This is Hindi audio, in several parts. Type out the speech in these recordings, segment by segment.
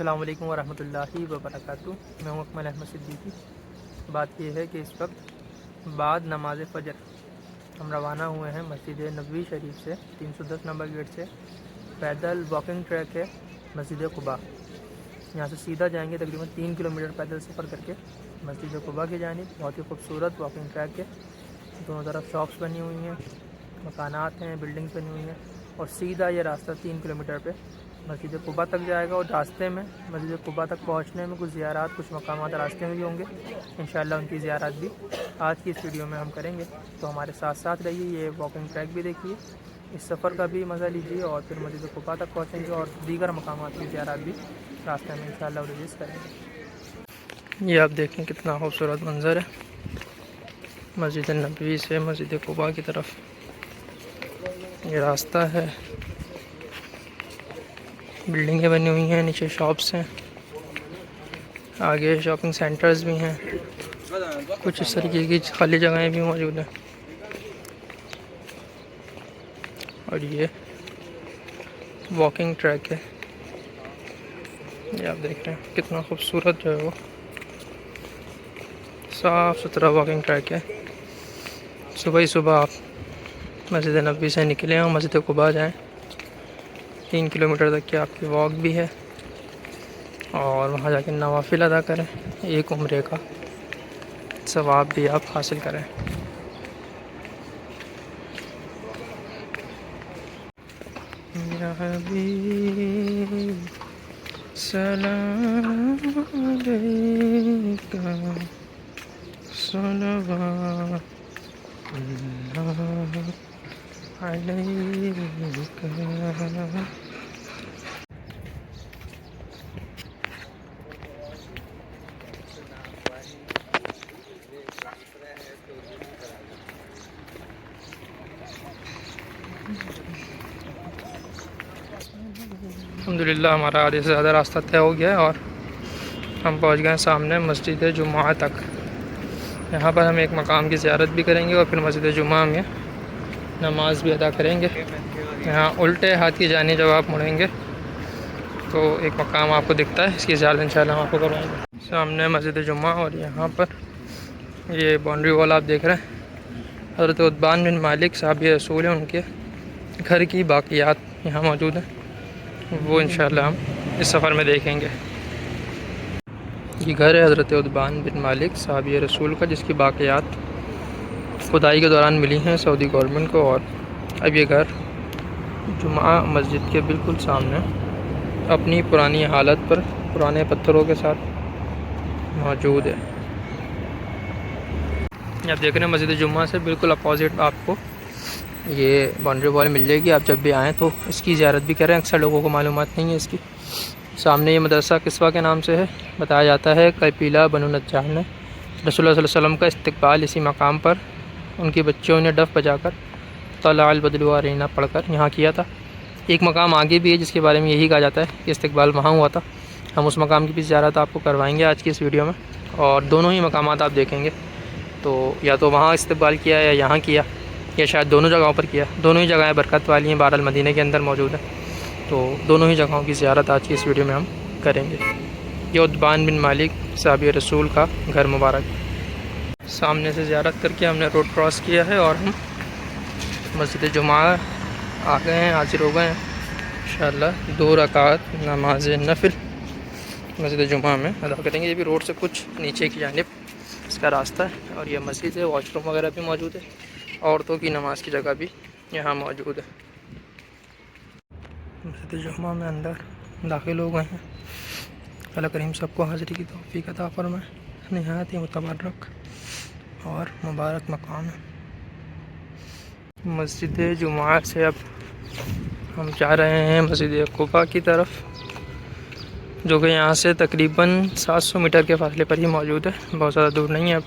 अस्सलाम वालेकुम वरहमतुल्लाहि वबरकातुहू। मैं हूँ अकमल अहमद सिद्दीकी। बात यह है कि इस वक्त बाद नमाज फ़जर हम रवाना हुए हैं मस्जिद नबवी शरीफ से 310 नंबर गेट से। पैदल वॉकिंग ट्रैक है मस्जिद कुबा। यहाँ से सीधा जाएंगे तकरीबन 3 किलोमीटर पैदल सफ़र करके मस्जिद कुबा की जानिब। बहुत ही खूबसूरत वॉकिंग ट्रैक है, दोनों तरफ शॉप्स बनी हुई हैं, मकानात हैं, बिल्डिंग्स बनी हुई हैं और सीधा ये रास्ता 3 किलोमीटर पे मस्जिद कुबा तक जाएगा। और रास्ते में मस्जिद कुबा तक पहुंचने में कुछ ज़ियारात, कुछ मकामात रास्ते में भी होंगे। इंशाअल्लाह उनकी ज़ियारात भी आज की इस वीडियो में हम करेंगे, तो हमारे साथ साथ रहिए। ये वॉकिंग ट्रैक भी देखिए, इस सफ़र का भी मज़ा लीजिए और फिर मस्जिद कुबा तक पहुँचेंगे और दीगर मकामात की ज़ियारात भी रास्ते में इंशाअल्लाह रिलीज़ करेंगे। ये आप देखें कितना खूबसूरत मंज़र है मस्जिद नबवी से मस्जिद कुबा की तरफ। ये रास्ता है, बिल्डिंगें बनी हुई हैं, नीचे शॉप्स हैं, आगे शॉपिंग सेंटर्स भी हैं, कुछ इस तरीके की खाली जगहें भी मौजूद हैं। और ये वॉकिंग ट्रैक है, ये आप देख रहे हैं कितना खूबसूरत जो है वो साफ़ सुथरा वॉकिंग ट्रैक है। सुबह ही सुबह आप मस्जिद नबवी से निकले और मस्जिद कुबा जाएँ। 3 किलोमीटर तक की आपकी वॉक भी है और वहाँ जाके नवाफिल अदा करें, एक उम्रे का सवाब भी आप हासिल करें। या हबीब सलाम अलैका सलवातुल्लाह अलैका। अल्हम्दुलिल्लाह हमारा आधे से ज़्यादा रास्ता तय हो गया है और हम पहुंच गए सामने मस्जिद जुमा तक। यहाँ पर हम एक मकाम की ज़ियारत भी करेंगे और फिर मस्जिद जुमा में नमाज भी अदा करेंगे। यहाँ उल्टे हाथ की जानी जब आप मुड़ेंगे तो एक मकाम आपको दिखता है, इसकी ज़ियारत इंशाअल्लाह हम आपको करवाएंगे। सामने मस्जिद जुमा और यहाँ पर ये बाउंड्री वॉल आप देख रहे हैं, हज़रत उतबान बिन मालिक साहब रसूल हैं, उनके घर की बाक़ियात यहाँ मौजूद हैं, वो इंशाअल्लाह हम इस सफ़र में देखेंगे। ये घर है हज़रत उतबान बिन मालिक साहब रसूल का, जिसकी बाक़ियात खुदाई के दौरान मिली हैं सऊदी गवर्नमेंट को। और अब ये घर जुमा मस्जिद के बिल्कुल सामने अपनी पुरानी हालत पर पुराने पत्थरों के साथ मौजूद है। आप देख रहे हैं मस्जिद जुमा से बिल्कुल अपोजिट आपको ये बाउंड्री वॉल मिल जाएगी। आप जब भी आएँ तो इसकी ज़ियारत भी करें, अक्सर लोगों को मालूमात नहीं है इसकी। सामने ये मदरसा किस्वा के नाम से है, बताया जाता है कपीला बनु नज्जार ने रसूलुल्लाह सल्लल्लाहु अलैहि वसल्लम का इस्तकबाल इसी मकाम पर उनके बच्चों ने डफ़ बजाकर तलाअल बदलु अलैना पढ़कर यहाँ किया था। एक मकाम आगे भी है जिसके बारे में यही कहा जाता है कि इस्तकबाल वहाँ हुआ था। हम उस मकाम की भी ज़ियारत आपको करवाएंगे आज की इस वीडियो में और दोनों ही मकामात आप देखेंगे। तो या तो वहाँ इस्तकबाल किया या यहाँ किया या शायद दोनों जगहों पर किया। दोनों ही जगहें बरकत वाली हैं, बहरहाल मदीने के अंदर मौजूद है, तो दोनों ही जगहों की ज़ियारत आज की इस वीडियो में हम करेंगे। ये उतबान बिन मालिक साहब रसूल का घर मुबारक। सामने से ज़ियारत करके हमने रोड क्रॉस किया है और हम मस्जिद जुमा आ गए हैं, हाजिर हो गए हैं। इंशाअल्लाह 2 रकात नमाज नफिल मस्जिद जुमा में अदा करेंगे। ये भी रोड से कुछ नीचे की जानिब इसका रास्ता है और यह मस्जिद है, वॉशरूम वगैरह भी मौजूद है, औरतों की नमाज की जगह भी यहाँ मौजूद है। मस्जिद जुमा में अंदर दाखिल हो गए हैं। अल्लाह करीम सबको हाज़िरी की तौफ़ीक़ अता फ़रमाए। निहायत ही मुतबर्रक और मुबारक मकाम है मस्जिद जुमा से। अब हम जा रहे हैं मस्जिद कुबा की तरफ, जो कि यहाँ से तकरीबन 700 मीटर के फासले पर ही मौजूद है, बहुत ज़्यादा दूर नहीं है। अब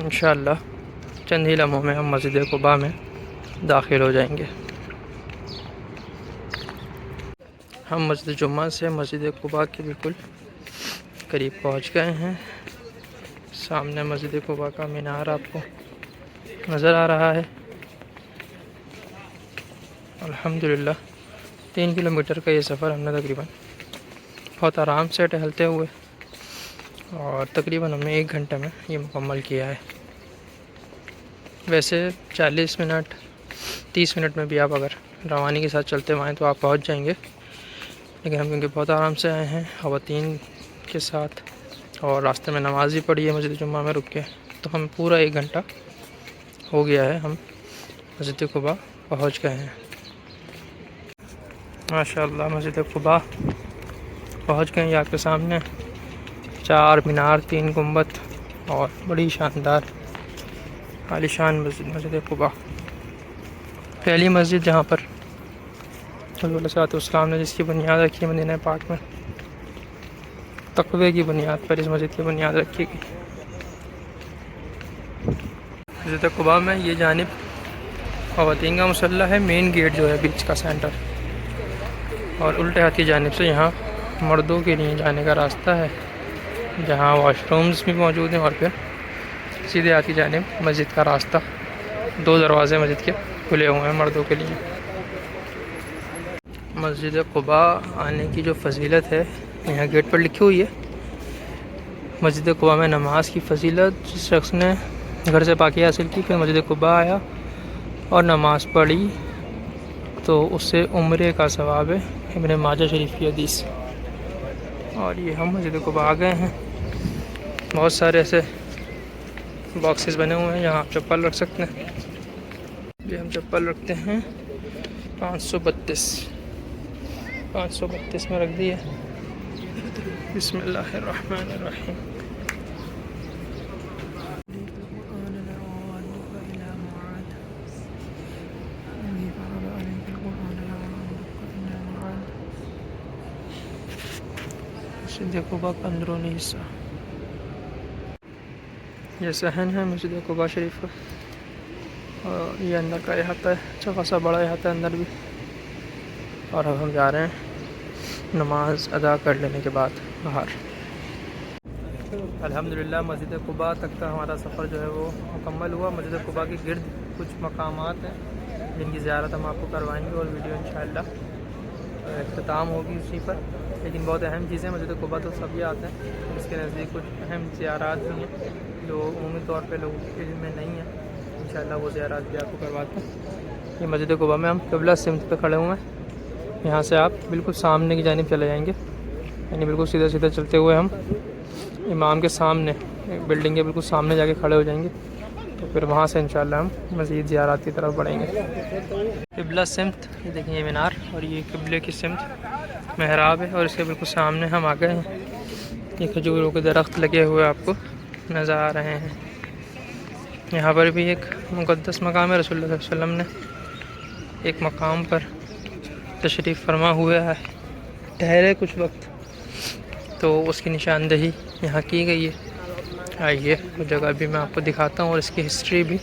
इंशाअल्लाह चंद ही लम्हों में हम मस्जिद कुबा में दाखिल हो जाएंगे। हम मस्जिद जुम्मा से मस्जिद कुबा के बिल्कुल करीब पहुंच गए हैं। सामने मस्जिद कुबा का मीनार आपको नज़र आ रहा है। अल्हम्दुलिल्लाह 3 किलोमीटर का ये सफ़र हमने तकरीबन बहुत आराम से टहलते हुए, और तकरीबन हमने 1 घंटे में ये मुकम्मल किया है। वैसे 40 मिनट 30 मिनट में भी आप अगर रवानी के साथ चलते हुए आएँ तो आप पहुँच जाएंगे, लेकिन हम क्योंकि बहुत आराम से आए हैं ख़वातीन के साथ, और रास्ते में नमाज़ भी पढ़ी है मस्जिद जुम्मा में रुक के, तो हम पूरा 1 घंटा हो गया है, हम मस्जिद कुबा पहुँच गए हैं। माशाअल्लाह मस्जिद कुबा पहुँच गए हैं। आपके सामने 4 मीनार, 3 गुंबद और बड़ी शानदार आलीशान मस्जिद कुबा। पहली मस्जिद जहाँ पर हज़रत सल्लल्लाहु ने जिसकी बुनियाद रखी मदीना पाक में, तक़वे की बुनियाद पर इस मस्जिद की बुनियाद रखी गई। मस्जिद कुबा में ये जानिब ख़वातीन का मुसल्ला है, मेन गेट जो है बीच का सेंटर, और उल्टे हाथ की जानिब से यहाँ मर्दों के लिए जाने का रास्ता है, जहाँ वॉशरूम्स भी मौजूद हैं, और फिर सीधे हाथ की जानिब मस्जिद का रास्ता। 2 दरवाज़े मस्जिद के खुले हुए हैं मर्दों के लिए। मस्जिद कुबा आने की जो फजीलत है यहाँ गेट पर लिखी हुई है। मस्जिद कुबा में नमाज की फजीलत, जिस शख्स ने घर से पाकी हासिल की फिर मस्जिद कुबा आया और नमाज़ पढ़ी तो उससे उम्रे का सवाब है। इब्न माजा शरीफ की हदीस। और ये हम मस्जिद कुबा आ गए हैं। बहुत सारे ऐसे बॉक्सेस बने हुए हैं, यहाँ आप चप्पल रख सकते हैं। ये हम चप्पल रखते हैं 532 में रख दिए। बिस्मिल्लाहिर्रहमानिर्रहीम। मस्जिद कुबा का अंदरूनी हिस्सा, ये सहन है मस्जिद कुबा शरीफ का, और ये अंदर का अहाता है, अच्छा खासा बड़ा अहाता है अंदर भी। और अब हम जा रहे हैं नमाज अदा कर लेने के बाद बाहर। अल्हम्दुलिल्लाह मस्जिद कुबा तक का हमारा सफ़र जो है वो मुकम्मल हुआ। मस्जिद कुबा के गिर्द कुछ मकामात हैं जिनकी ज़ियारत हम आपको करवाएंगे, और वीडियो इंशाअल्लाह इख्तिताम होगी उसी पर। लेकिन बहुत अहम चीज़ें, मस्जिद कुबा तो सभी आते हैं, इसके नज़दीक कुछ अहम ज़ियारत भी हैं जो उम्मी तौर पे लोगों के इल्म में नहीं है। इंशाअल्लाह वो ज़ियारत भी आपको करवाते हैं। ये मस्जिद कुबा में हम क़िबला सिमत पे खड़े हुए हैं। यहाँ से आप बिल्कुल सामने की जानिब चले जाएंगे, यानी बिल्कुल सीधा सीधा चलते हुए हम इमाम के सामने, बिल्डिंग के बिल्कुल सामने जाके खड़े हो जाएंगे। तो फिर वहाँ से इंशाअल्लाह हम मज़ीद ज़ियारत की तरफ बढ़ेंगे। क़िबला सिमत, ये देखिए ये मीनार, और ये क़िबले की सिमत महराब है, और इसके बिल्कुल सामने हम आ गए हैं। ये खजूरों के दरख्त लगे हुए आपको नज़र आ रहे हैं। यहाँ पर भी एक मुक़द्दस मकाम है। रसूलुल्लाह सल्लल्लाहु अलैहि वसल्लम ने एक मकाम पर तशरीफ़ फरमा हुआ है, ठहरे कुछ वक्त, तो उसकी निशानदही यहाँ की गई है। आइए वो जगह भी मैं आपको दिखाता हूँ, और इसकी हिस्ट्री भी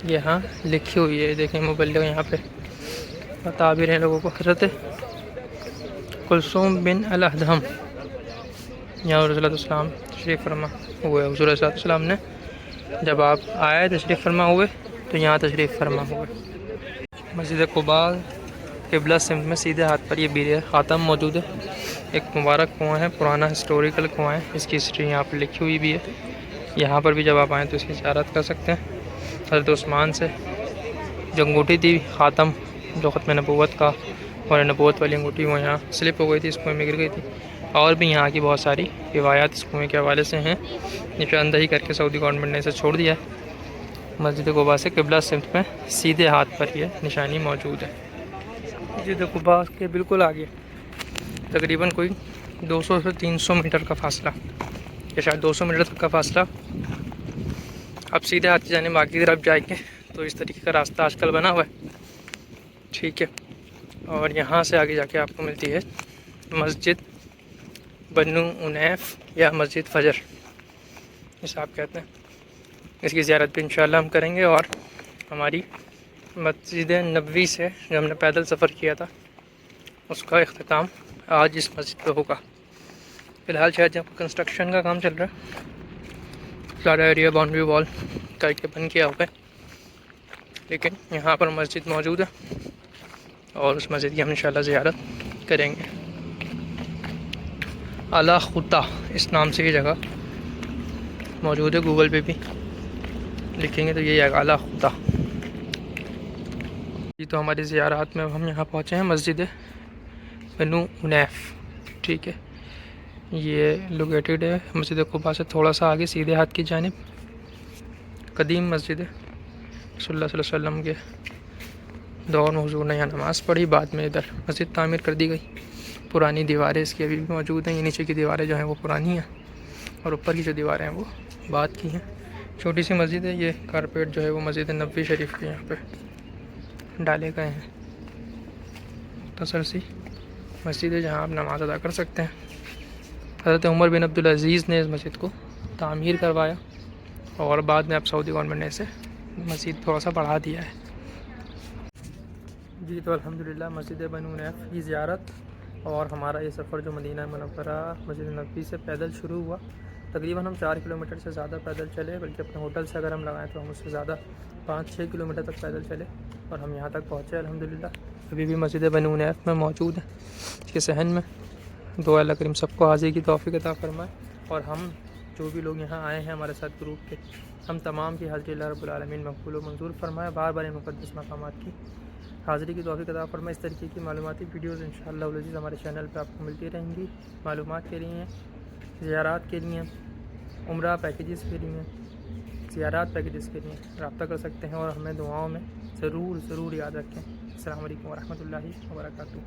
यहाँ लिखी हुई है। देखें मुबल्लिग़ यहाँ पे बता भी रहे हैं लोगों को। हज़रत कुलसूम बिन अल अदहम यहाँ रसूलुल्लाह सल्लल्लाहु अलैहि वसल्लम तशरीफ़ फरमा हुए। हुज़ूर सल्लल्लाहु अलैहि वसल्लम ने जब आप आए तशरीफ़ फरमा हुए तो यहाँ तशरीफ़ फरमा हुए। मस्जिद कुबा क़िबला सिमत में सीधे हाथ पर ये बीर ख़ातम मौजूद है। एक मुबारक कुआँ है, पुराना हिस्टोरिकल कुआँ है, इसकी हिस्ट्री यहाँ पर लिखी हुई भी है। यहाँ पर भी जब आप आएँ तो इसकी ज़ियारत कर सकते हैं। हज़रत उस्मान से जो अंगूठी थी ख़ातम, जो ख़त्म नबूवत का और नबूवत वाली अंगूठी, वो यहाँ स्लिप हो गई थी, इस कुएँ में गिर गई थी। और भी यहाँ की बहुत सारी रिवायात इस कुएँ के हवाले से हैं। निशानदही करके सऊदी गवर्नमेंट ने इसे छोड़ दिया है। मस्जिद कुबा से क़िबला सिमत में सीधे हाथ पर यह निशानी मौजूद है। मस्जिद कुबा के बिल्कुल आगे तकरीबन कोई 200 से 300 मीटर का फासला, या शायद 200 मीटर तक का फासला। अब सीधे हाथ की जानिब आगे की तरफ जाएंगे तो इस तरीके का रास्ता आजकल बना हुआ है, ठीक है। और यहाँ से आगे जाके आपको मिलती है मस्जिद बनु उनैफ या मस्जिद फ़जर, इसे आप कहते हैं। इसकी ज़ियारत भी इंशाअल्लाह हम करेंगे। और हमारी मस्जिद नबवी से जो हमने पैदल सफ़र किया था उसका इख्तिताम आज इस मस्जिद पे होगा। फ़िलहाल शायद यहाँ पर कंस्ट्रक्शन का काम चल रहा है, सारा एरिया बाउंड्री वॉल करके बंद किया हुआ है, लेकिन यहाँ पर मस्जिद मौजूद है और उस मस्जिद की हम इंशाअल्लाह ज़ियारत करेंगे। आला खुता इस नाम से ये जगह मौजूद है, गूगल पे भी लिखेंगे तो यही आएगा आला खुता। जी तो हमारी ज़ियारत में हम यहाँ पहुँचे हैं मस्जिद बनु उनैफ, ठीक है। ये लोकेटेड है मस्जिद कुबा से थोड़ा सा आगे सीधे हाथ की जानिब। कदीम मस्जिद है, सल्लल्लाहु अलैहि वसल्लम के दौर में हुजूर ने यहाँ नमाज़ पढ़ी, बाद में इधर मस्जिद तामीर कर दी गई। पुरानी दीवारें इसकी अभी भी मौजूद हैं। ये नीचे की दीवारें जो हैं वो पुरानी हैं और ऊपर की जो दीवारें हैं वो बाद की हैं। छोटी सी मस्जिद है। ये कारपेट जो है वो मस्जिद नबवी शरीफ के यहाँ पे डाले गए हैं। मुख्तसर सी मस्जिद है जहाँ आप नमाज़ अदा कर सकते हैं। हज़रत उमर बिन अब्दुल अज़ीज़ ने इस मस्जिद को तामीर करवाया और बाद में अब सऊदी गवर्नमेंट ने इसे मस्जिद थोड़ा सा बढ़ा दिया है। जी तो अल्हम्दुलिल्लाह मस्जिद बनु उनैफ की ज़ियारत और हमारा ये सफ़र जो मदीना मुनव्वरा मस्जिद नबवी से पैदल शुरू हुआ। तकरीबन हम 4 किलोमीटर से ज़्यादा पैदल चले, बल्कि अपने होटल से अगर हम लगाएं तो हम उससे ज़्यादा 5-6 किलोमीटर तक पैदल चले और हम यहाँ तक पहुँचे अल्हम्दुलिल्लाह। अभी भी मस्जिद बनु उनैफ में मौजूद है, इसके सहन में। दुआ अल्लाह करीम सबको हाज़िरी की तौफ़ीक़ अता फ़रमाए और हम जो भी लोग यहाँ आए हैं हमारे साथ ग्रुप के, हम तमाम की हाज़िरी अल्लाह रब्बुल आलमीन मक़बूल व मंजूर फ़रमाए। बार बार इन मुक़द्दस मक़ामात की हाज़िरी की तौफ़ीक़ अता फ़रमाए। इस तरीके की मालूमाती वीडियोज़ इंशाअल्लाह अज़ीज़ हमारे चैनल पे आपको मिलती रहेंगी। मालूमात के लिए, ज़ियारत के लिए, उम्रा पैकेजेस के लिए, ज़ियारत पैकेजेस के लिए रब्ता कर सकते हैं और हमें दुआओं में ज़रूर याद रखें। अस्सलामु अलैकुम व रहमतुल्लाहि व बरकातुहू।